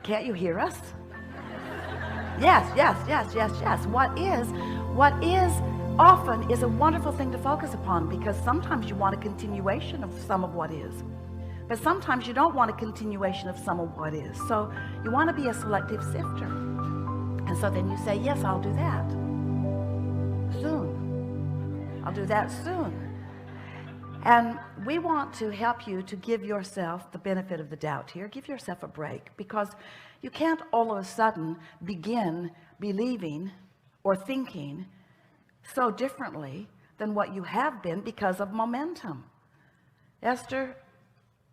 Can't you hear us? Yes, yes, yes, yes, yes. What is often is a wonderful thing to focus upon, because sometimes you want a continuation of some of what is, but sometimes you don't want a continuation of some of what is. So you want to be a selective sifter. And so then you say, yes, I'll do that soon. I'll do that soon. And we want to help you to give yourself the benefit of the doubt here. Give yourself a break, because you can't all of a sudden begin believing or thinking so differently than what you have been because of momentum. Esther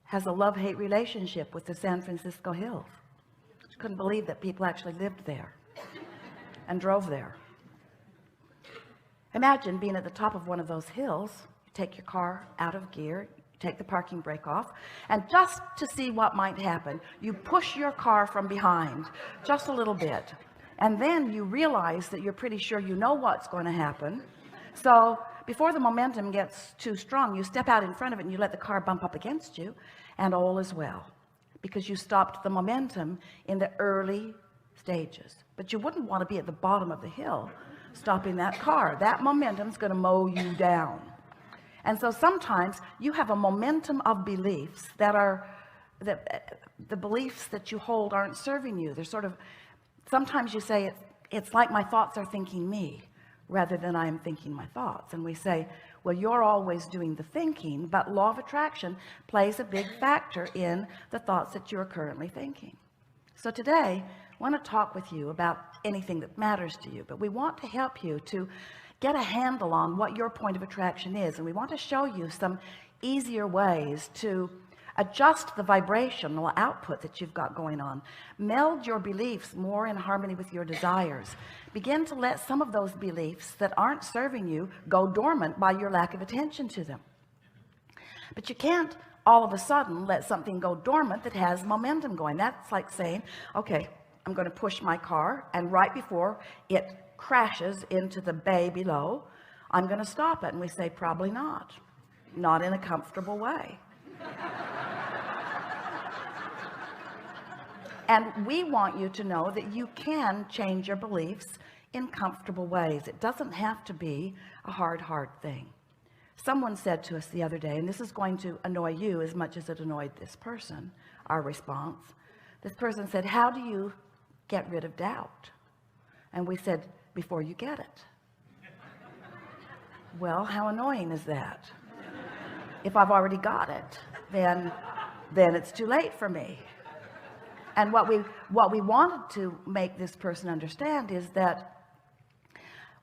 has a love-hate relationship with the San Francisco Hills. She couldn't believe that people actually lived there and drove there. Imagine being at the top of one of those hills. You take your car out of gear, you take the parking brake off, and just to see what might happen, you push your car from behind just a little bit, and then you realize that you're pretty sure you know what's going to happen. So before the momentum gets too strong, you step out in front of it and you let the car bump up against you, and all is well, because you stopped the momentum in the early stages. But you wouldn't want to be at the bottom of the hill stopping that car. That momentum's going to mow you down. And so sometimes you have a momentum of beliefs that are the beliefs that you hold aren't serving you. They're sort of, sometimes you say it's like my thoughts are thinking me rather than I am thinking my thoughts. And we say, well, you're always doing the thinking, but law of attraction plays a big factor in the thoughts that you're currently thinking. So today I want to talk with you about anything that matters to you, but we want to help you to get a handle on what your point of attraction is, and we want to show you some easier ways to adjust the vibrational output that you've got going on. Meld your beliefs more in harmony with your desires. Begin to let some of those beliefs that aren't serving you go dormant by your lack of attention to them. But you can't all of a sudden let something go dormant that has momentum going. That's like saying, okay, I'm going to push my car, and right before it crashes into the bay below, I'm going to stop it. And we say, probably not in a comfortable way. And we want you to know that you can change your beliefs in comfortable ways. It doesn't have to be a hard thing. Someone said to us the other day, and this is going to annoy you as much as it annoyed this person, our response. This person said, how do you get rid of doubt? And we said, before you get it. Well, how annoying is that? If I've already got it, then it's too late for me. And what we wanted to make this person understand is that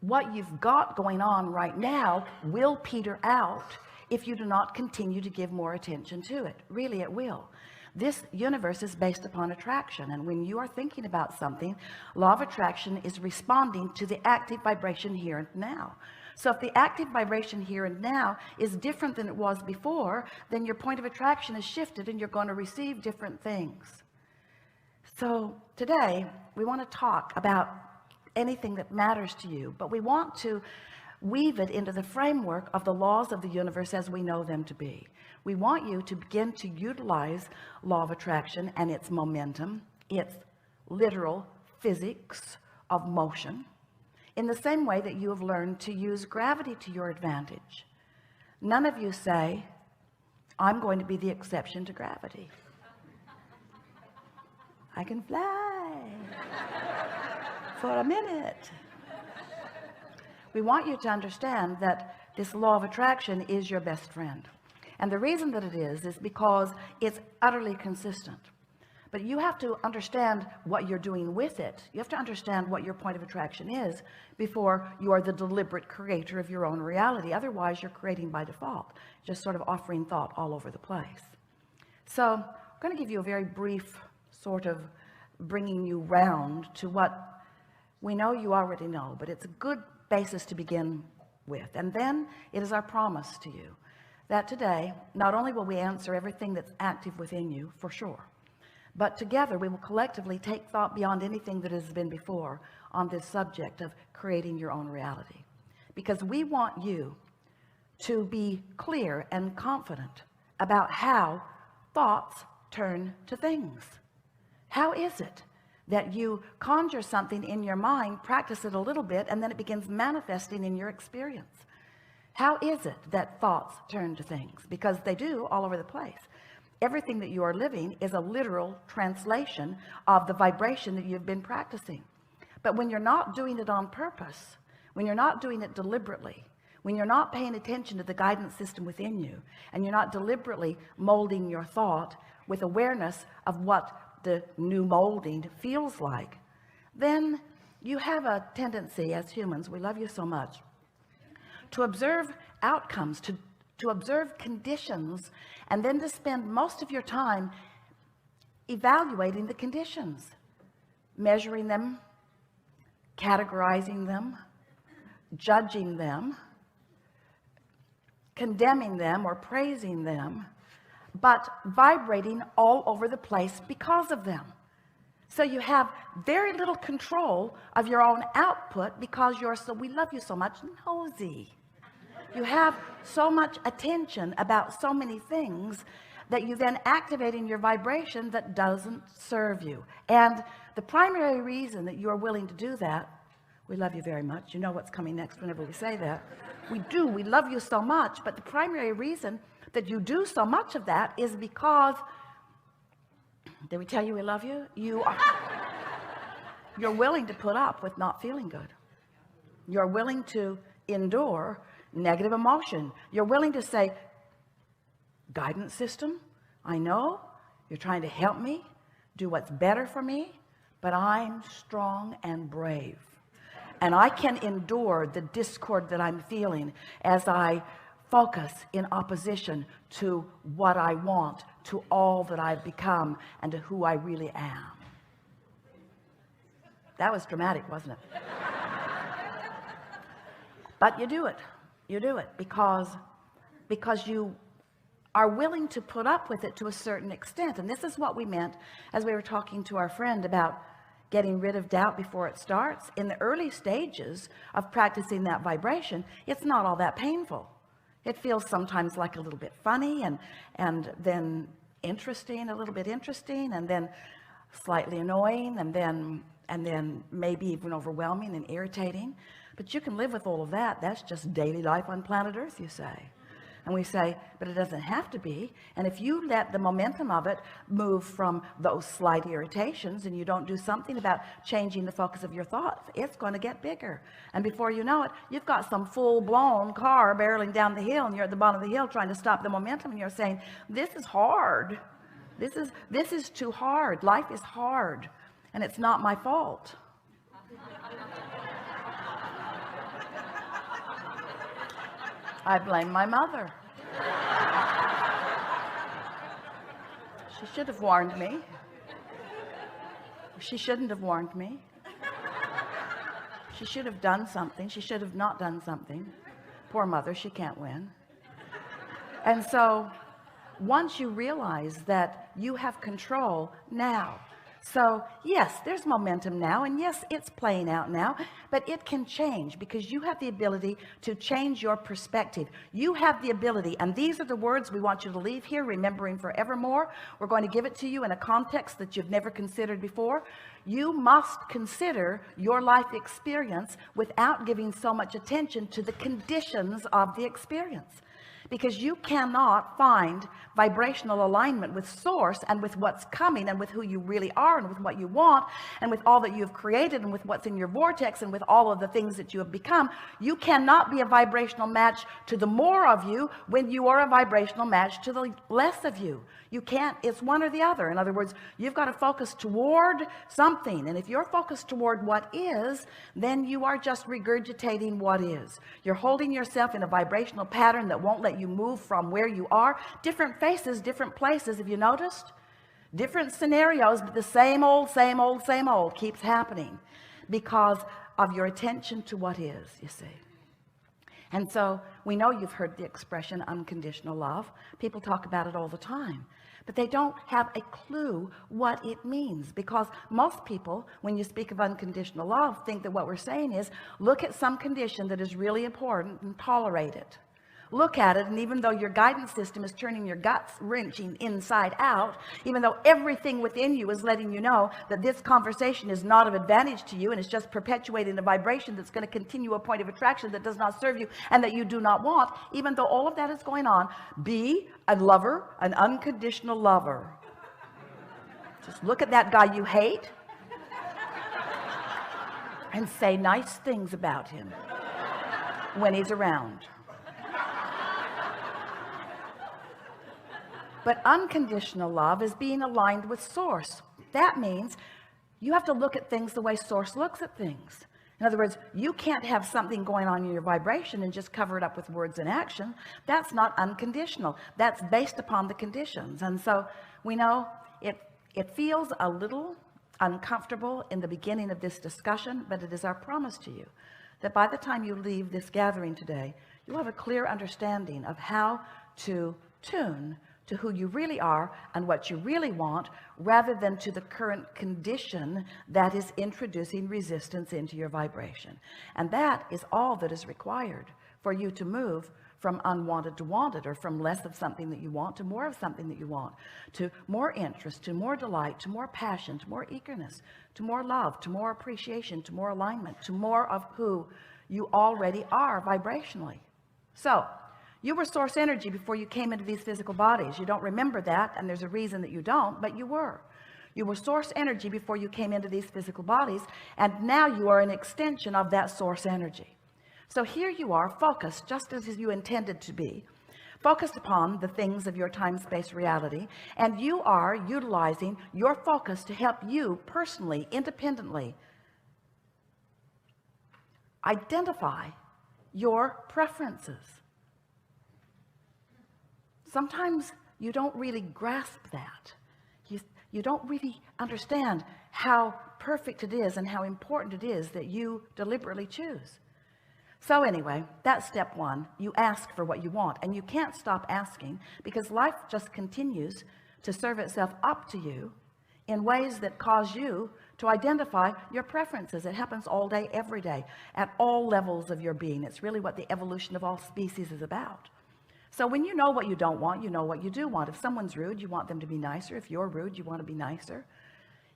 what you've got going on right now will peter out if you do not continue to give more attention to it. Really, it will. This universe is based upon attraction, and when you are thinking about something, law of attraction is responding to the active vibration here and now. So if the active vibration here and now is different than it was before, then your point of attraction is shifted and you're going to receive different things. So today we want to talk about anything that matters to you, but we want to weave it into the framework of the laws of the universe as we know them to be. We want you to begin to utilize law of attraction and its momentum, its literal physics of motion, in the same way that you have learned to use gravity to your advantage. None of you say, I'm going to be the exception to gravity. I can fly for a minute. We want you to understand that this law of attraction is your best friend. And the reason that it is because it's utterly consistent. But you have to understand what you're doing with it. You have to understand what your point of attraction is before you are the deliberate creator of your own reality. Otherwise, you're creating by default, just sort of offering thought all over the place. So I'm going to give you a very brief sort of bringing you round to what we know you already know, but it's a good basis to begin with. And then it is our promise to you that today, not only will we answer everything that's active within you, for sure, but together we will collectively take thought beyond anything that has been before on this subject of creating your own reality. Because we want you to be clear and confident about how thoughts turn to things, How is it that you conjure something in your mind, practice it a little bit, and then it begins manifesting in your experience? How is it that thoughts turn to things? Because they do all over the place. Everything that you are living is a literal translation of the vibration that you've been practicing. But when you're not doing it on purpose, when you're not doing it deliberately, when you're not paying attention to the guidance system within you, and you're not deliberately molding your thought with awareness of what the new molding feels like, then you have a tendency, as humans, we love you so much, to observe outcomes, to observe conditions, and then to spend most of your time evaluating the conditions, measuring them, categorizing them, judging them, condemning them or praising them, but vibrating all over the place because of them. So you have very little control of your own output because you're so, we love you so much, nosy. You have so much attention about so many things that you then activate in your vibration that doesn't serve you. And the primary reason that you are willing to do that, we love you very much. You know what's coming next whenever we say that. We do. We love you so much. But the primary reason that you do so much of that is because, did we tell you we love you? You're willing to put up with not feeling good. You're willing to endure negative emotion. You're willing to say, guidance system, I know you're trying to help me do what's better for me, but I'm strong and brave, and I can endure the discord that I'm feeling as I focus in opposition to what I want, to all that I've become, and to who I really am. That was dramatic, wasn't it? But you do it. You do it because you are willing to put up with it to a certain extent. And this is what we meant as we were talking to our friend about getting rid of doubt before it starts. In the early stages of practicing that vibration, it's not all that painful. It feels sometimes like a little bit funny and then interesting, a little bit interesting, and then slightly annoying, and then maybe even overwhelming and irritating. But you can live with all of that. That's just daily life on planet Earth, you say. And we say, but it doesn't have to be. And if you let the momentum of it move from those slight irritations and you don't do something about changing the focus of your thoughts, it's going to get bigger. And before you know it, you've got some full-blown car barreling down the hill, and you're at the bottom of the hill trying to stop the momentum, and you're saying, this is hard. This is too hard. Life is hard, and it's not my fault. I blame my mother. She should have warned me. She shouldn't have warned me. She should have done something. She should have not done something. Poor mother, she can't win. And so once you realize that you have control now, so yes, there's momentum now, and yes, it's playing out now, but it can change because you have the ability to change your perspective. You have the ability, and these are the words we want you to leave here remembering forevermore. We're going to give it to you in a context that you've never considered before. You must consider your life experience without giving so much attention to the conditions of the experience. Because you cannot find vibrational alignment with source and with what's coming and with who you really are and with what you want and with all that you've created and with what's in your vortex and with all of the things that you have become. You cannot be a vibrational match to the more of you when you are a vibrational match to the less of you. You can't. It's one or the other. In other words, you've got to focus toward something, and if you're focused toward what is, then you are just regurgitating what is. You're holding yourself in a vibrational pattern that won't let you move from where you are. Different faces, different places. Have you noticed? Different scenarios, but the same old keeps happening because of your attention to what is, you see. And so we know you've heard the expression unconditional love. People talk about it all the time, but they don't have a clue what it means, because most people, when you speak of unconditional love, think that what we're saying is look at some condition that is really important and tolerate it. look at it, and even though your guidance system is turning your guts wrenching inside out, even though everything within you is letting you know that this conversation is not of advantage to you and it's just perpetuating a vibration that's going to continue a point of attraction that does not serve you and that you do not want, even though all of that is going on, be a lover, an unconditional lover. Just look at that guy you hate and say nice things about him when he's around. But unconditional love is being aligned with source. That means you have to look at things the way source looks at things. In other words, you can't have something going on in your vibration and just cover it up with words and action. That's not unconditional. That's based upon the conditions. And so we know it feels a little uncomfortable in the beginning of this discussion, but it is our promise to you that by the time you leave this gathering today, you'll have a clear understanding of how to tune to who you really are and what you really want, rather than to the current condition that is introducing resistance into your vibration. And that is all that is required for you to move from unwanted to wanted, or from less of something that you want to more of something that you want, to more interest, to more delight, to more passion, to more eagerness, to more love, to more appreciation, to more alignment, to more of who you already are vibrationally. So you were source energy before you came into these physical bodies. You don't remember that, and there's a reason that you don't, but you were. You were source energy before you came into these physical bodies, and now you are an extension of that source energy. So here you are, focused just as you intended to be, focused upon the things of your time-space reality, and you are utilizing your focus to help you personally, independently identify your preferences. Sometimes you don't really grasp that. You don't really understand how perfect it is and how important it is that you deliberately choose. So anyway, that's step one. You ask for what you want, and you can't stop asking, because life just continues to serve itself up to you in ways that cause you to identify your preferences. It happens all day, every day, at all levels of your being. It's really what the evolution of all species is about. So when you know what you don't want, you know what you do want. If someone's rude, you want them to be nicer. If you're rude, you want to be nicer.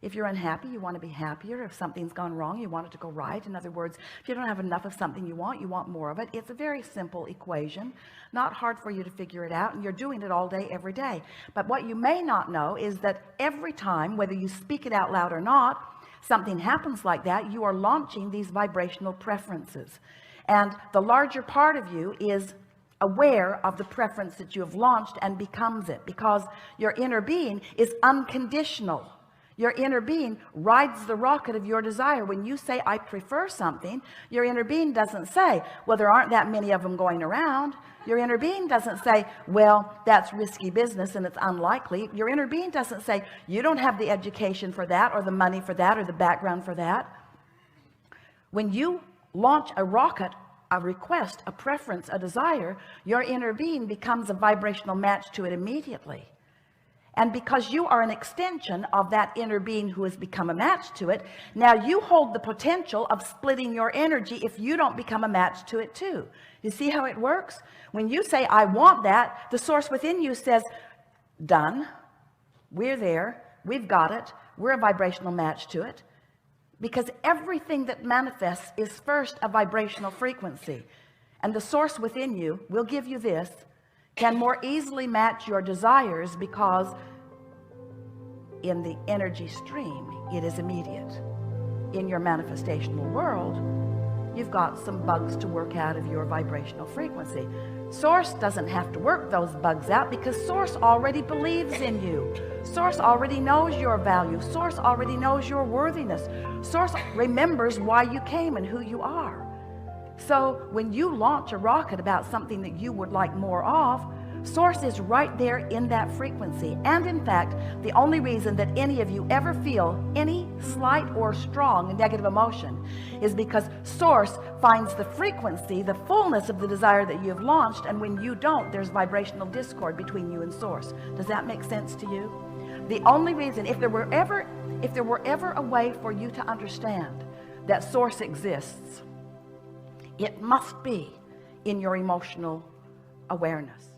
If you're unhappy, you want to be happier. If something's gone wrong, you want it to go right. In other words, if you don't have enough of something you want more of it. It's a very simple equation, not hard for you to figure it out, and you're doing it all day, every day. But what you may not know is that every time, whether you speak it out loud or not, something happens like that, you are launching these vibrational preferences. And the larger part of you is aware of the preference that you have launched and becomes it, because your inner being is unconditional. Your inner being rides the rocket of your desire. When you say, I prefer something, your inner being doesn't say, well, there aren't that many of them going around. Your inner being doesn't say, well, that's risky business and it's unlikely. Your inner being doesn't say, you don't have the education for that, or the money for that, or the background for that. When you launch a rocket, a request, a preference, a desire, your inner being becomes a vibrational match to it immediately. And because you are an extension of that inner being who has become a match to it, now you hold the potential of splitting your energy if you don't become a match to it too. You see how it works? When you say, I want that, the source within you says, done. We're there. We've got it. We're a vibrational match to it. Because everything that manifests is first a vibrational frequency. And the source within you will give you this, can more easily match your desires, because in the energy stream it is immediate. In your manifestational world, you've got some bugs to work out of your vibrational frequency. Source doesn't have to work those bugs out, because source already believes in you. Source already knows your value. Source already knows your worthiness. Source remembers why you came and who you are. So when you launch a rocket about something that you would like more of, source is right there in that frequency. And in fact, the only reason that any of you ever feel any slight or strong negative emotion is because source finds the frequency, the fullness of the desire that you have launched, and when you don't, there's vibrational discord between you and source. Does that make sense to you? The only reason, if there were ever a way for you to understand that source exists, it must be in your emotional awareness.